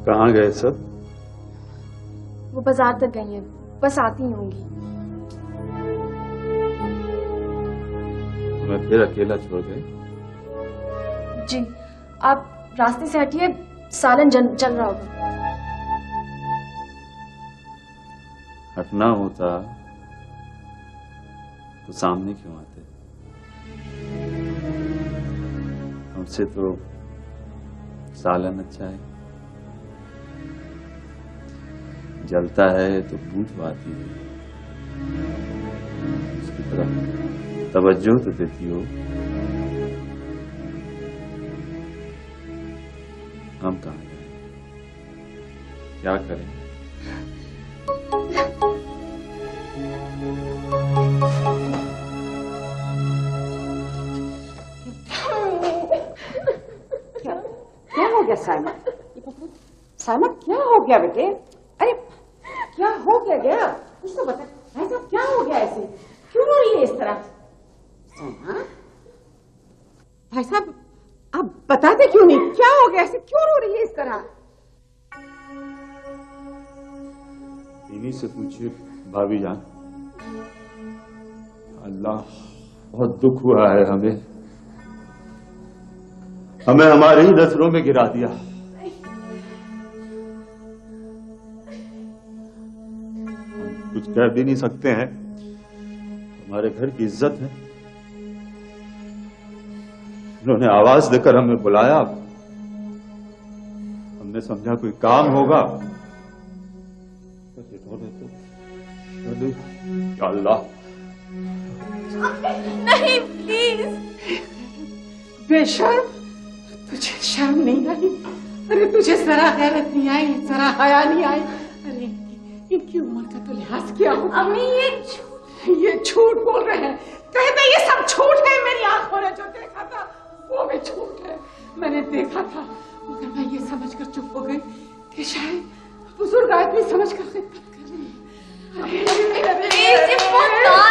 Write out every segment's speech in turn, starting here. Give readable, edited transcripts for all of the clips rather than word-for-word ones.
कहाँ गए सब? वो बाजार तक गई हैं, बस आती ही होंगी। मैं फिर अकेला छोड़ गए? जी, आप रास्ते से हटिए, सालन चल रहा होगा। हटना होता तो सामने क्यों आते? हमसे तो सालन अच्छा है। जलता है तो बूझ आती है, उसकी तरफ तवज्जो तो देती हो। हम कहाँ जाएं? क्या करें? क्या हो गया साइमन? साइमन क्या हो गया बेटे? अरे क्या हो गया? कुछ तो बता भाई साहब, क्या हो गया ऐसे? क्यों रो रही है इस तरह? भाई साहब आप बताते क्यों नहीं? क्या हो गया ऐसे? क्यों रो रही है इस तरह? इन्हीं से पूछिए भाभी जान। अल्लाह, बहुत दुख हुआ है हमें हमारे ही नजरों में गिरा दिया। कुछ कह भी नहीं सकते हैं, हमारे घर की इज्जत है। उन्होंने आवाज देकर हमें बुलाया, हमने समझा कोई काम होगा। या अल्लाह, नहीं प्लीज। बेशर्म, तुझे शर्म नहीं आई? अरे तुझे जरा गैरत नहीं आई, जरा हया नहीं आई? अरे इनकी उम्र का तो लिहाज किया हो। अम्मी ये झूठ बोल रहे हैं। कहते ये सब झूठ है। मेरी आंखों ने जो देखा था वो भी झूठ है। मैंने देखा था, मगर मैं ये समझकर चुप हो गई कि शायद बुजुर्ग आदमी समझकर खिदमत कर रही है।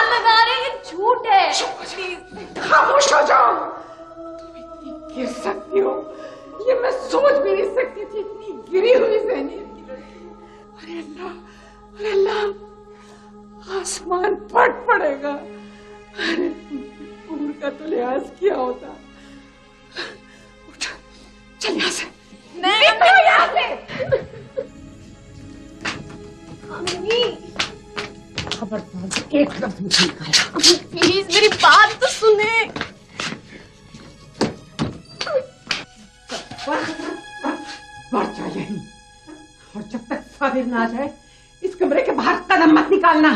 लगा रहे हैं, झूठ है। खामोश हो जाओ। तुम इतनी गिर सकती हो, ये मैं सोच भी नहीं सकती थी। इतनी गिरी हुई ज़हनियत की लड़की। अरे अल्लाह, अरे अल्लाह, आसमान फट पड़ेगा। अरे उम्र का तो लिहाज किया होता। उठ, चल यहाँ से। नहीं निकलो यहाँ से। अम्मी खबरदार एक लफ्ज़ मुझे निकाला। प्लीज मेरी बात तो सुने। बढ़ जाए यहीं, और जब तक साबिर ना आ जाए इस कमरे के बाहर कदम मत निकालना।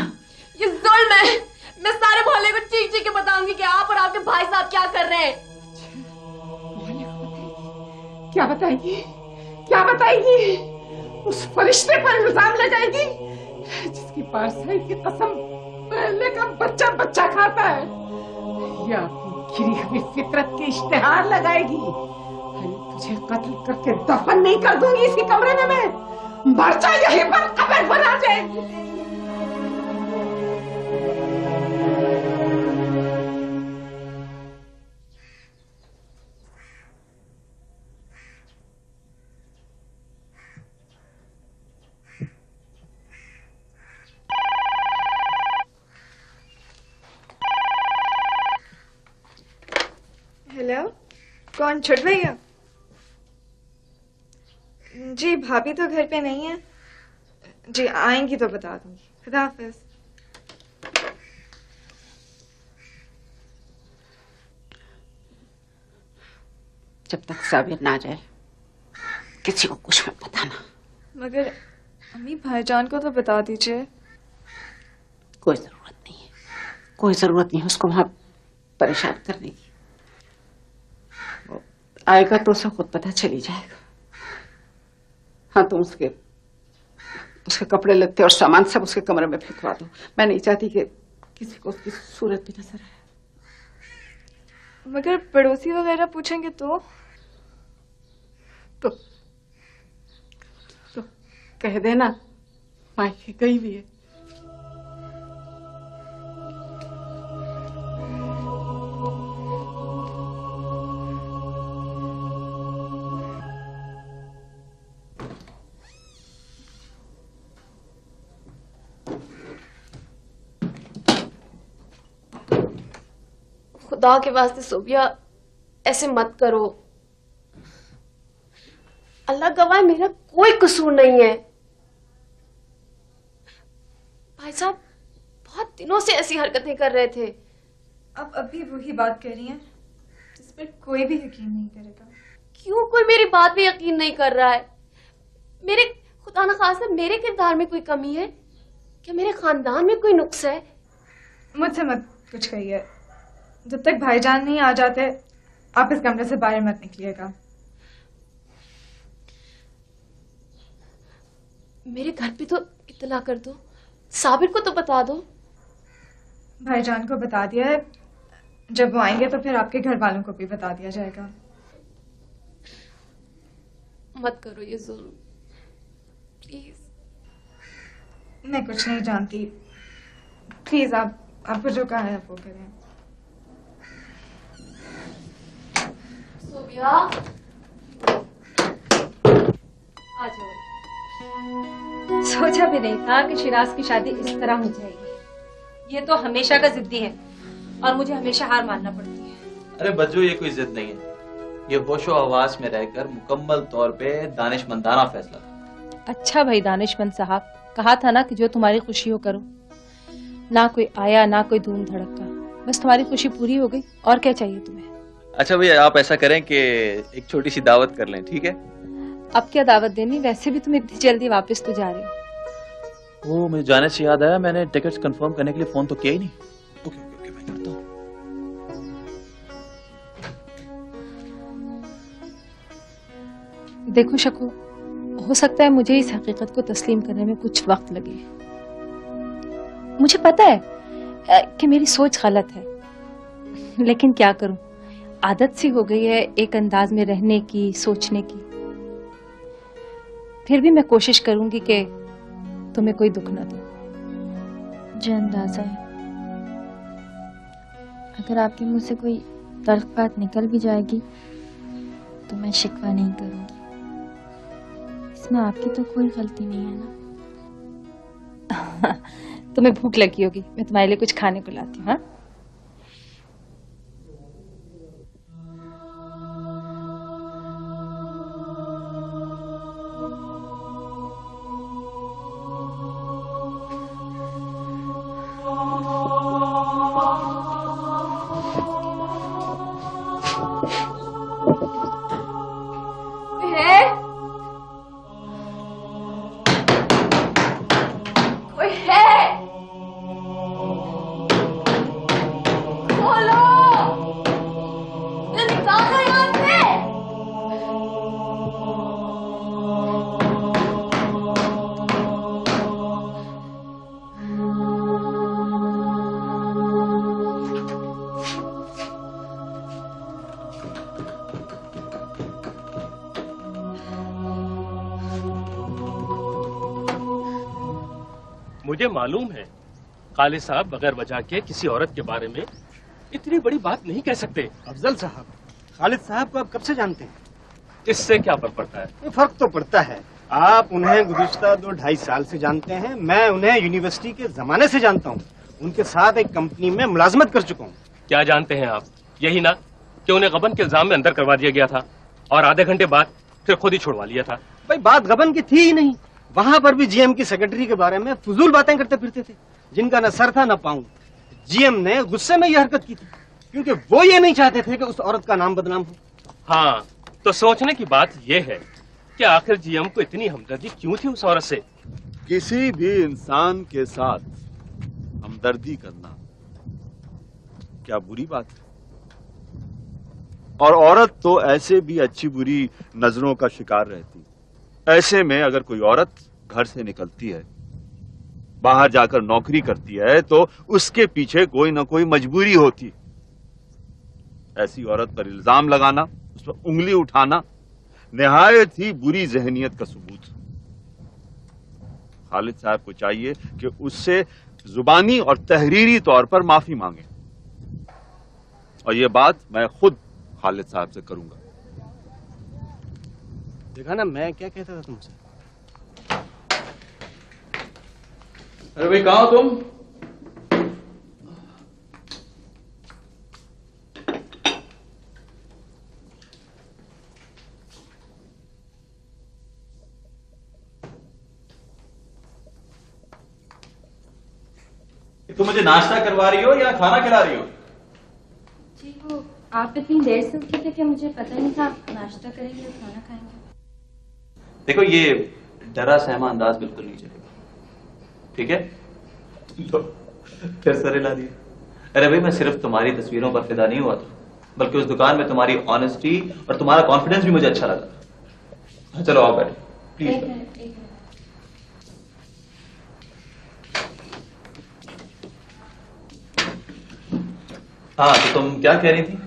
ये जुल्म है। मैं सारे मोहल्ले को चीख चीख के बताऊंगी कि आप और आपके भाई साहब क्या कर रहे हैं। क्या बताएगी? क्या बताएगी? उस फरिश्ते पर इल्जाम लगाएगी जिसकी पारसाई की कसम पहले का बच्चा बच्चा खाता है, या अपनी गिरी हुई फितरत के इश्तेहार लगाएगी। अरे तुझे कत्ल करके दफन नहीं कर दूंगी इसी कमरे में मैं। मर जा यहीं पर, कब्र बना जाएगी। हेलो, कौन? छुट भैया? जी भाभी तो घर पे नहीं है। जी आएंगी तो बता दूंगी। खुदा हाफिज। जब तक साबिर ना जाए किसी को कुछ मत बताना। मगर अम्मी भाईजान को तो बता दीजिए। कोई जरूरत नहीं है, कोई जरूरत नहीं है उसको वहां परेशान करने की। आएगा तो उसे खुद पता चली जाएगा। हाँ तुम उसके कपड़े लत्ते और सामान सब उसके कमरे में फेंकवा दो। मैं नहीं चाहती कि किसी को उसकी सूरत भी नजर आए। मगर पड़ोसी वगैरह पूछेंगे तो कह देना मायके गई भी है। खुदा के वास्ते सोबिया ऐसे मत करो। अल्लाह गवाह मेरा कोई कसूर नहीं है। भाई साहब बहुत दिनों से ऐसी हरकतें कर रहे थे। आप अभी वही बात कर रही हैं जिस पर कोई भी यकीन नहीं करेगा। क्यों कोई मेरी बात पे यकीन नहीं कर रहा है? मेरे खुदा न खास्ता मेरे किरदार में कोई कमी है क्या? मेरे खानदान में कोई नुक्स है? मुझसे मत कुछ कहिए। जब तक भाईजान नहीं आ जाते आप इस कमरे से बाहर मत निकलिएगा। मेरे घर पे तो इत्तला कर दो, साबिर को तो बता दो। भाईजान को बता दिया है, जब वो आएंगे तो फिर आपके घर वालों को भी बता दिया जाएगा। मत करो ये जुल्म प्लीज। मैं कुछ नहीं जानती, प्लीज आपको जो कहा है वो करें। सोबिया आ जाओ। सोचा भी नहीं था कि शिराज की शादी इस तरह हो जाएगी। ये तो हमेशा का जिद्दी है और मुझे हमेशा हार मानना पड़ती है। अरे बच्चों ये कोई जिद नहीं है, ये होशो हवास में रहकर मुकम्मल तौर पे दानिशमंदाना फैसला था। अच्छा भाई दानिशमंद साहब, कहा था ना कि जो तुम्हारी खुशी हो करो। ना कोई आया ना कोई धूम धड़का, बस तुम्हारी खुशी पूरी हो गई और क्या चाहिए तुम्हें। अच्छा भैया आप ऐसा करें कि एक छोटी सी दावत कर लें, ठीक है? अब क्या दावत देनी, वैसे भी तुम इतनी जल्दी वापस तो जा रहे हो। वो मुझे जाने से याद आया, मैंने टिकट्स कंफर्म करने के लिए फोन तो किया ही नहीं। ओके ओके ओके मैं करता हूँ। देखो शकू, हो सकता है मुझे इस हकीकत को तस्लीम करने में कुछ वक्त लगे। मुझे पता है कि मेरी सोच गलत है, लेकिन क्या करूं, आदत सी हो गई है एक अंदाज में रहने की, सोचने की। फिर भी मैं कोशिश करूंगी कि तुम्हें कोई दुख ना दो। मुझे अंदाजा है अगर आपके मुंह से कोई तल्ख बात निकल भी जाएगी तो मैं शिकवा नहीं करूंगी। इसमें आपकी तो कोई गलती नहीं है ना। तुम्हें भूख लगी होगी, मैं तुम्हारे लिए कुछ खाने को लाती हूँ। हाँ मुझे मालूम है खालिद साहब बगैर वजह के किसी औरत के बारे में इतनी बड़ी बात नहीं कह सकते। अफजल साहब, खालिद साहब को आप कब से जानते हैं? इससे क्या फर्क पड़ता है? फर्क तो पड़ता है। आप उन्हें गुज़िश्ता 2-2.5 साल से जानते हैं, मैं उन्हें यूनिवर्सिटी के जमाने से जानता हूँ। उनके साथ एक कंपनी में मुलाजमत कर चुका हूँ। क्या जानते हैं आप? यही ना कि उन्हें गबन के इल्जाम में अंदर करवा दिया गया था और आधे घंटे बाद फिर खुद ही छुड़वा लिया था। भाई बात गबन की थी ही नहीं, वहाँ पर भी जीएम की सेक्रेटरी के बारे में फजूल बातें करते फिरते थे जिनका न सर था न पाँव। जीएम ने गुस्से में यह हरकत की थी क्योंकि वो ये नहीं चाहते थे कि उस औरत का नाम बदनाम हो। हाँ, तो सोचने की बात यह है कि आखिर जीएम को इतनी हमदर्दी क्यों थी उस औरत से? किसी भी इंसान के साथ हमदर्दी करना क्या बुरी बात है? और औरत तो ऐसे भी अच्छी बुरी नजरों का शिकार रहती। ऐसे में अगर कोई औरत घर से निकलती है, बाहर जाकर नौकरी करती है, तो उसके पीछे कोई ना कोई मजबूरी होती। ऐसी औरत पर इल्जाम लगाना, उस पर उंगली उठाना निहायत ही बुरी जहनियत का सबूत। खालिद साहब को चाहिए कि उससे जुबानी और तहरीरी तौर पर माफी मांगे, और यह बात मैं खुद खालिद साहब से करूंगा। देखा ना मैं क्या कहता था तुमसे। अरे भाई कहाँ हो तुम? तुम मुझे नाश्ता करवा रही हो या खाना खिला रही हो? जी वो आप इतनी देर से उठी थे कि मुझे पता नहीं था नाश्ता करेंगे या खाना खाएंगे। देखो ये डरा सहमा अंदाज बिल्कुल नहीं चलेगा, ठीक है? लो, फिर सरे ला दिए। अरे भाई मैं सिर्फ तुम्हारी तस्वीरों पर फिदा नहीं हुआ था, बल्कि उस दुकान में तुम्हारी ऑनेस्टी और तुम्हारा कॉन्फिडेंस भी मुझे अच्छा लगा। चलो आओ बैठो प्लीज। हाँ तो तुम क्या कह रही थी?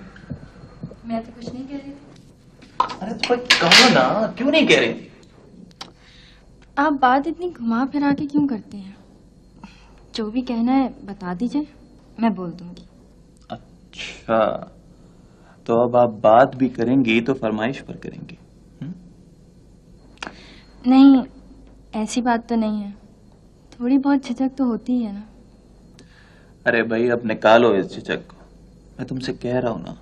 मैं तो कुछ नहीं कह रही थी। अरे तो कहो ना, क्यों नहीं कह रही थी? आप बात इतनी घुमा फिरा के क्यों करते हैं? जो भी कहना है बता दीजिए, मैं बोल दूंगी। अच्छा तो अब आप बात भी करेंगी तो फरमाइश पर करेंगी? नहीं ऐसी बात तो नहीं है, थोड़ी बहुत झिझक तो होती है ना। अरे भाई अब निकालो इस झिझक को, मैं तुमसे कह रहा हूं ना,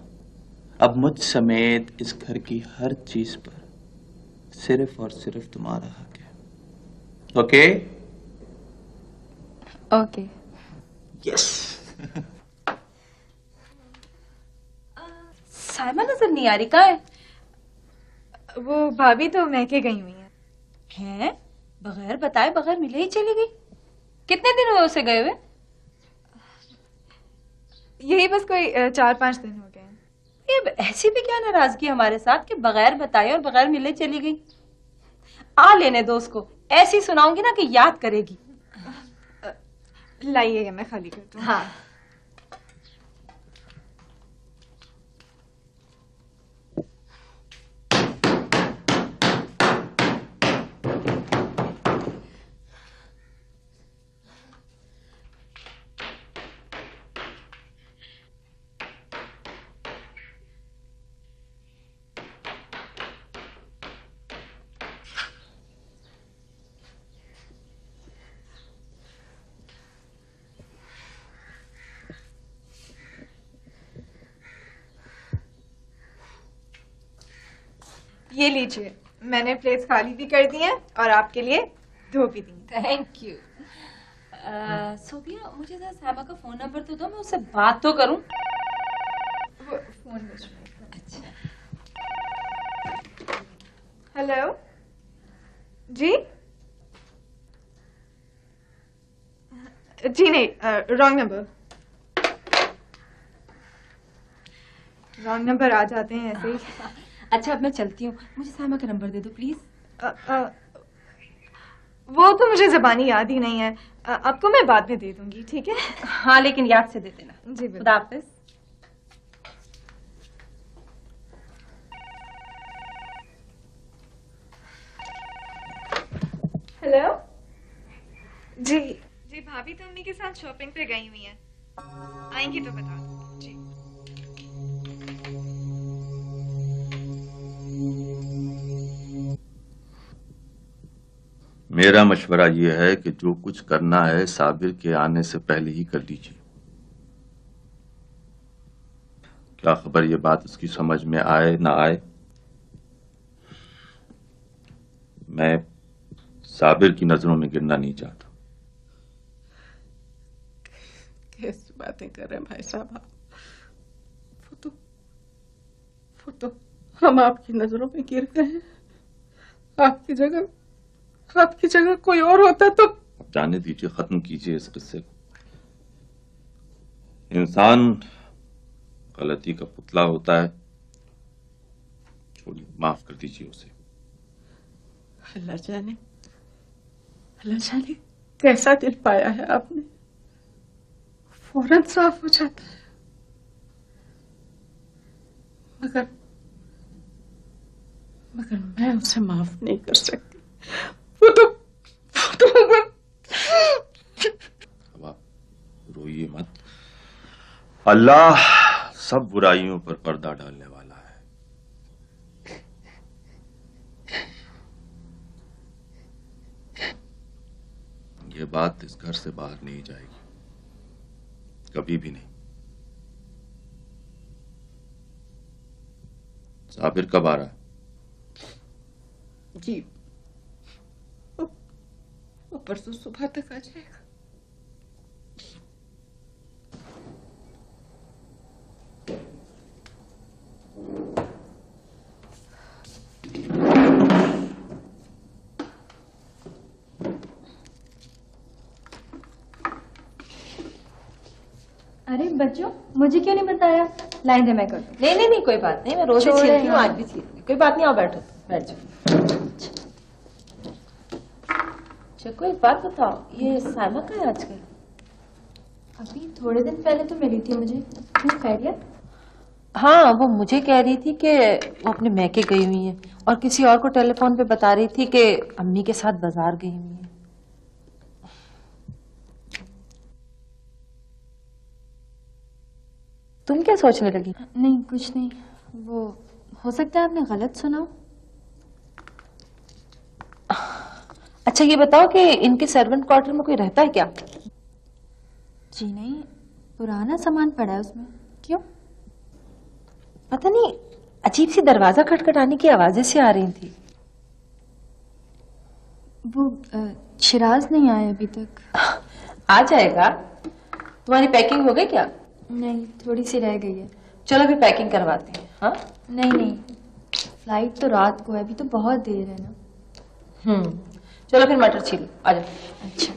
अब मुझ समेत इस घर की हर चीज पर सिर्फ और सिर्फ तुम्हारा हक है। ओके? ओके। यस। साइमा नजर नहीं आ रही, कहाँ है? वो भाभी तो मैके गई हुई है। हैं? बगैर बताए बगैर मिले ही चली गई? कितने दिन हुए उसे गए हुए? यही बस कोई 4-5 दिन हो गए हैं। ये ऐसी भी क्या नाराजगी हमारे साथ कि बगैर बताए और बगैर मिले चली गई? आ लेने दो उसको, ऐसी सुनाऊंगी ना कि याद करेगी। लाइए मैं खाली करती हूँ। हाँ ये लीजिए, मैंने प्लेट्स खाली भी कर दी हैं और आपके लिए धो भी दी। Thank you. सोफिया मुझे जरा साहिबा का फोन नंबर तो दो, मैं उससे बात तो करूं। वो फोन मुझ में। अच्छा। हेलो जी? जी नहीं, रॉन्ग नंबर। रॉन्ग नंबर आ जाते हैं ऐसे ही। अच्छा अब मैं चलती हूँ, मुझे साहिबा का नंबर दे दो प्लीज। वो तो मुझे ज़बानी याद ही नहीं है, आपको मैं बाद में दे दूंगी, ठीक है? हाँ लेकिन याद से दे देना। जी बिल्कुल। खुदा हाफिज। हेलो जी? जी भाभी तो अम्मी के साथ शॉपिंग पे गई हुई हैं, आएंगी तो बता दो जी। मेरा मशवरा यह है कि जो कुछ करना है साबिर के आने से पहले ही कर लीजिए। क्या खबर ये बात उसकी समझ में आए ना आए, मैं साबिर की नजरों में गिरना नहीं चाहता। कैसी बातें कर रहे हैं भाई साहब आप? वो तो हम आपकी नजरों में गिर गए हैं। आपकी जगह कोई और होता तो। जाने दीजिए, खत्म कीजिए इस किस्से को। इंसान गलती का पुतला होता है, छोड़िए, माफ कर दीजिए उसे। अल्लाह जाने कैसा दिल पाया है आपने, फौरन साफ हो जाता है। मगर मैं उसे माफ नहीं कर सकती। वो तो अब आप रोइए मत, अल्लाह सब बुराइयों पर पर्दा डालने वाला है। ये बात इस घर से बाहर नहीं जाएगी, कभी भी नहीं। साबिर कब आ रहा है? जी वो परसों सुबह तक आ जाएगा। अरे बच्चों, मुझे क्यों नहीं बताया? लाइन दे मैं कर दूं। नहीं नहीं नहीं, कोई बात नहीं, मैं रोज ही छीलती हूँ, आज भी छीलती हूँ। कोई बात नहीं, आओ बैठो, बैठ जाओ। चको एक बात बताओ, ये साइमा कहाँ है आजकल? अभी थोड़े दिन पहले तो मिली थी मुझे। क्यों, खैरियत? हाँ, वो मुझे कह रही थी कि वो अपने मैके गई हुई है, और किसी और को टेलीफोन पे बता रही थी कि अम्मी के साथ बाजार गई हुई है। तुम क्या सोचने लगी? नहीं कुछ नहीं, वो हो सकता है आपने गलत सुना हो। अच्छा ये बताओ कि इनके सर्वेंट क्वार्टर में कोई रहता है क्या? जी नहीं, पुराना सामान पड़ा है उसमें। क्यों? पता नहीं, अजीब सी दरवाजा खटखटाने की आवाजें से आ रही थी। वो शिराज नहीं आया अभी तक। आ जाएगा। तुम्हारी पैकिंग हो गई क्या? नहीं, थोड़ी सी रह गई है। चलो अभी पैकिंग करवाते हैं। हाँ नहीं नहीं, फ्लाइट तो रात को है, अभी तो बहुत देर है ना। चलो फिर मटर छीलो, आ जाओ। अच्छा।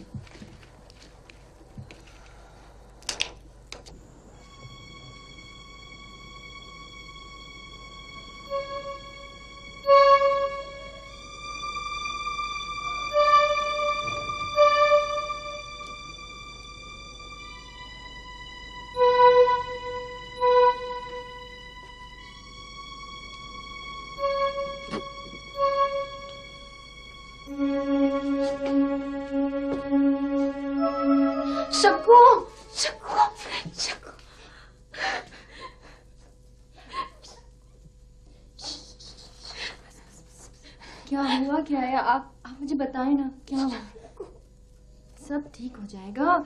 शक्कू, शक्कू, शक्कू। क्या हुआ, क्या है? आप मुझे बताएं ना, क्या हुआ? सब ठीक हो जाएगा।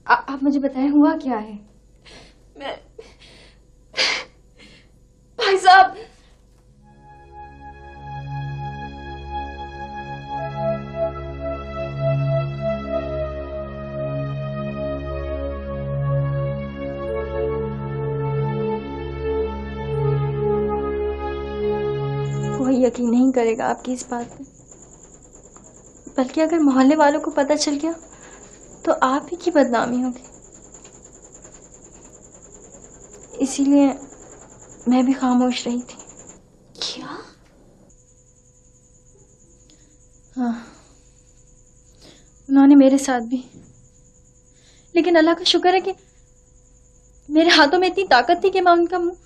आप मुझे बताएं, हुआ क्या है? मैं भाई साहब, कोई यकीन नहीं करेगा आपकी इस बात पे, बल्कि अगर मोहल्ले वालों को पता चल गया तो आप ही की बदनामी होगी। इसीलिए मैं भी खामोश रही थी। क्या? हाँ, उन्होंने मेरे साथ भी, लेकिन अल्लाह का शुक्र है कि मेरे हाथों में इतनी ताकत थी कि मैं उनका मुंह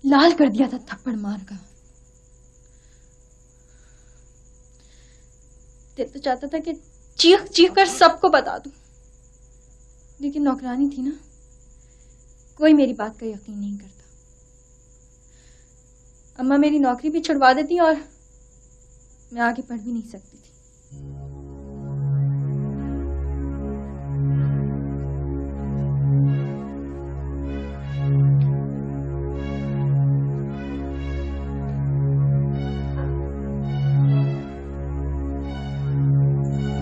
लाल कर दिया था थप्पड़ मारकर। दिल तो चाहता था कि चीख चीख कर सबको बता दूं, लेकिन नौकरानी थी ना, कोई मेरी बात का यकीन नहीं करता। अम्मा मेरी नौकरी भी छुड़वा देती और मैं आगे पढ़ भी नहीं सकती थी।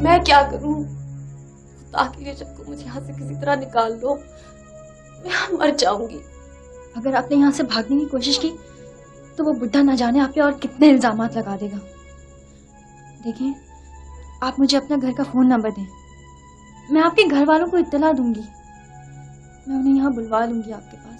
मैं क्या करूं? ताकि ये सबको मुझे यहाँ से किसी तरह निकाल लो, मैं मर जाऊंगी। अगर आपने यहाँ से भागने की कोशिश की तो वो बुढ़ा न जाने आप पे और कितने इल्जामात लगा देगा। देखिए, आप मुझे अपना घर का फोन नंबर दें, मैं आपके घर वालों को इत्तला दूंगी, मैं उन्हें यहाँ बुलवा लूंगी आपके पास।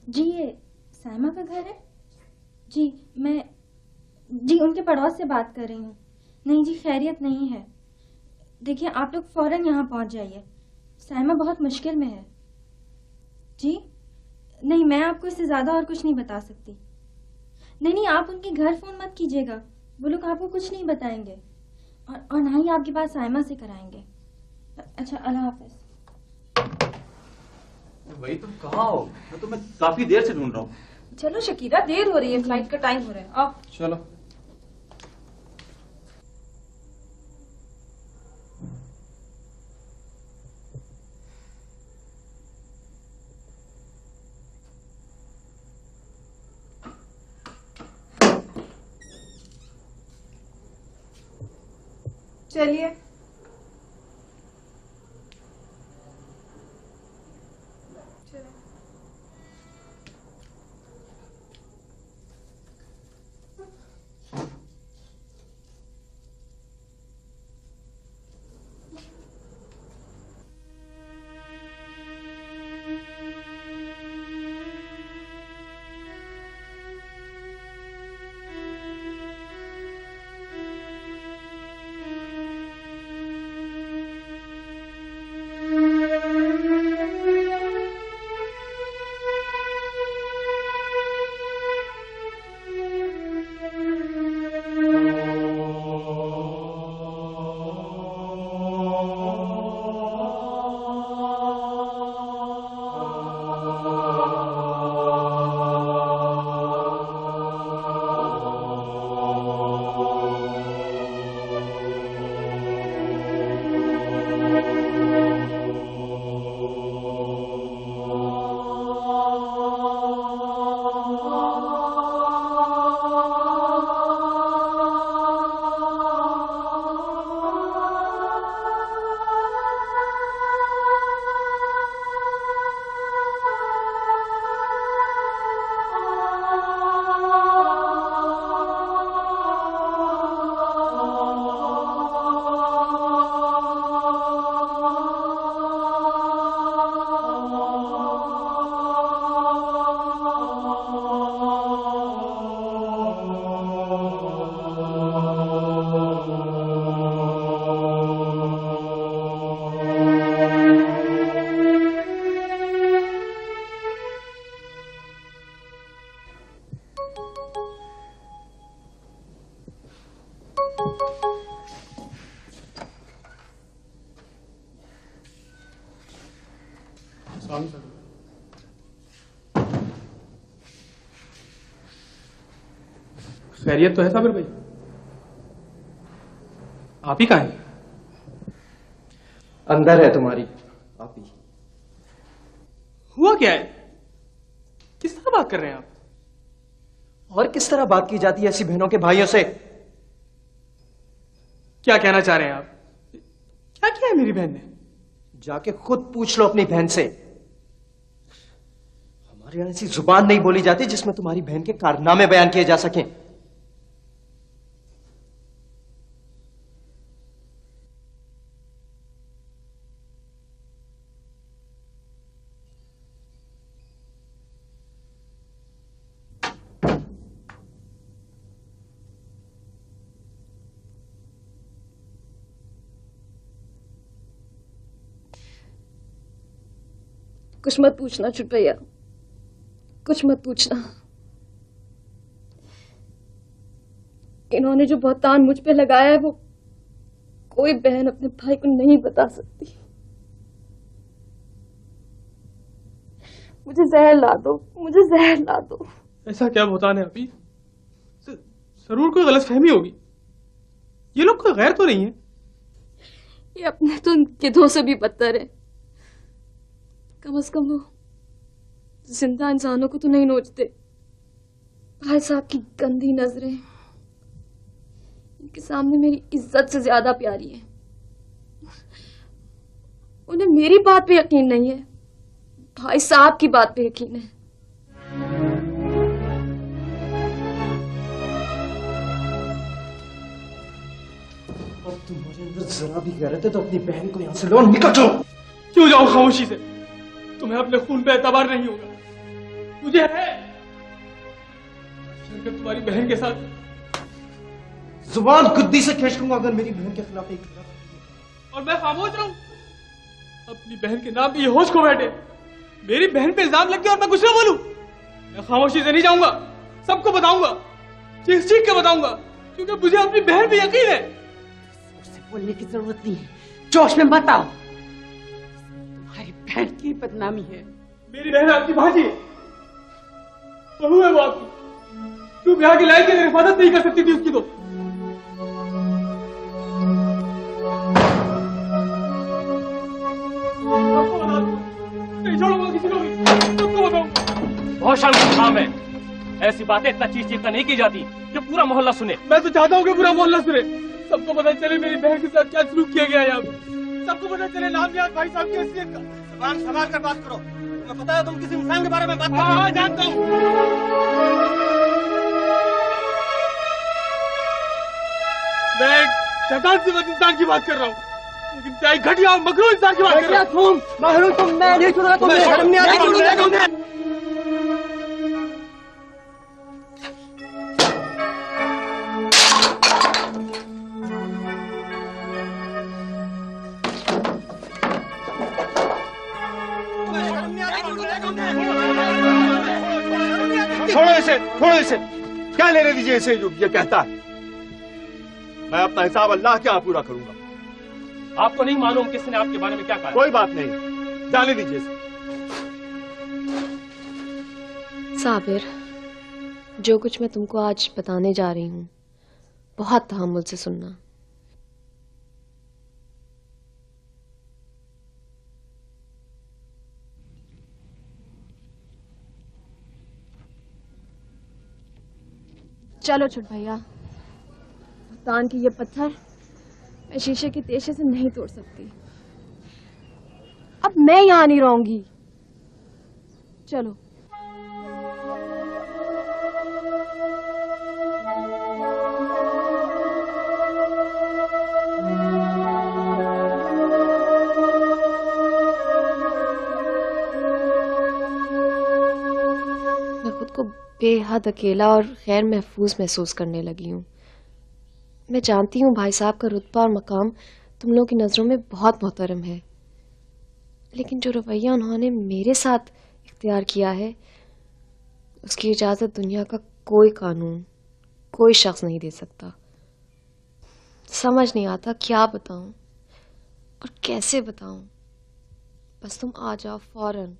जी, ये साइमा का घर है? जी, जी उनके पड़ोस से बात कर रही हूँ। नहीं जी, खैरियत नहीं है। देखिए, आप लोग फौरन यहाँ पहुँच जाइए, साइमा बहुत मुश्किल में है। जी नहीं, मैं आपको इससे ज़्यादा और कुछ नहीं बता सकती, नहीं, आप उनके घर फोन मत कीजिएगा, वो लोग आपको कुछ नहीं बताएंगे और ना ही आपकी बात साइमा से कराएंगे। अच्छा, अल्लाह हाफिज। भाई तुम कहाँ हो? मैं तुम्हें काफी देर से ढूंढ रहा हूँ। चलो शकीरा, देर हो रही है, फ्लाइट का टाइम हो रहा है। आओ चलो। चलिए। खैरियत तो है साबिर भाई? आप ही कहाँ हैं? अंदर है तुम्हारी आप ही। हुआ क्या है? किस तरह बात कर रहे हैं आप? और किस तरह बात की जाती है ऐसी बहनों के भाइयों से? क्या कहना चाह रहे हैं आप? क्या किया है मेरी बहन ने? जाके खुद पूछ लो अपनी बहन से। हमारे यहां ऐसी जुबान नहीं बोली जाती जिसमें तुम्हारी बहन के कारनामे बयान किए जा सकें। कुछ मत पूछना छुट भैया, कुछ मत पूछना। इन्होंने जो बहुतान मुझ पे लगाया है वो कोई बहन अपने भाई को नहीं बता सकती। मुझे जहर ला दो, मुझे जहर ला दो। ऐसा क्या बहुतान है अभी? जरूर कोई गलतफहमी होगी। ये लोग कोई गैर तो नहीं है? ये अपने तो गिद्धों से भी बदतर है। कम से कम वो जिंदा इंसानों को तो नहीं नोचते। भाई साहब की गंदी नजरें इनके सामने मेरी इज्जत से ज्यादा प्यारी है। उन्हें मेरी बात पे यकीन नहीं है, भाई साहब की बात पे यकीन है। और तुम्हारे अंदर जरा भी गैरत है तो अपनी बहन को यहां से लो, निकल जाओ। क्यों जाओ खामोशी से? तुम्हें अपने खून पे एतबार नहीं होगा। मुझे है तुम्हारी बहन के साथ। जुबान गुद्दी से खींच लूंगा अगर मेरी बहन के खिलाफ एक और मैं खामोश रहूं? अपनी बहन के नाम पे ये होश खो बैठे। मेरी बहन पे इल्जाम लग गया और मैं कुछ ना बोलूं? मैं खामोशी से नहीं जाऊंगा। सबको बताऊंगा, चीख के बताऊंगा, क्योंकि मुझे अपनी बहन पे यकीन है। उससे बोलने की जरूरत नहीं है, जोश में मत आओ। तुम्हारी बहन की बदनामी है। मेरी बहन आपकी भाजी है, बहू है वो आपकी। क्यों ब्याह की लायक अगर हिफाजत नहीं कर सकती थी उसकी तो? नहीं छोड़ूंगा किसी को भी, सबको बताऊंगा। बहुत शान का काम है, ऐसी बातें इतना चीख कर नहीं की जाती कि पूरा मोहल्ला सुने। मैं तो चाहता हूँ कि पूरा मोहल्ला सुने, सबको पता चले मेरी बहन के साथ क्या सलूक किया गया है यहाँ पे। सबको पता चले नामयाद भाई साहब की हैसियत का। जुबान संभाल कर बात करो, तुम्हें पता है तुम किस इंसान के बारे में बात कर रहे हो? हाँ जानता हूँ। मैं एक शैतान से बद इंसान की बात कर रहा हूँ, लेकिन क्या एक घटिया और मकरूर इंसान की बात कर रहा हूँ। तुम मैं नहीं छोड़ रहा, तुम्हें शर्म नहीं आती? छोड़ो इसे, क्या लेने दीजिए इसे जो ये कहता है। मैं अपना हिसाब अल्लाह के यहाँ पूरा करूंगा। आपको नहीं मालूम किसने आपके बारे में क्या कहा? कोई बात नहीं, जाने दीजिए इसे। साबिर, जो कुछ मैं तुमको आज बताने जा रही हूँ, बहुत तहम्मुल से सुनना। चलो छोट भैया, भुगतान की ये पत्थर मैं शीशे के तेजे से नहीं तोड़ सकती। अब मैं यहाँ नहीं रहूंगी। चलो। मैं खुद को बेहद अकेला और गैर महफूज महसूस करने लगी हूँ। मैं जानती हूँ भाई साहब का रुतबा और मकाम तुम लोगों की नज़रों में बहुत मोहतरम है, लेकिन जो रवैया उन्होंने मेरे साथ इख्तियार किया है, उसकी इजाज़त दुनिया का कोई कानून, कोई शख्स नहीं दे सकता। समझ नहीं आता क्या बताऊं और कैसे बताऊं। बस तुम आ जाओ फौरन।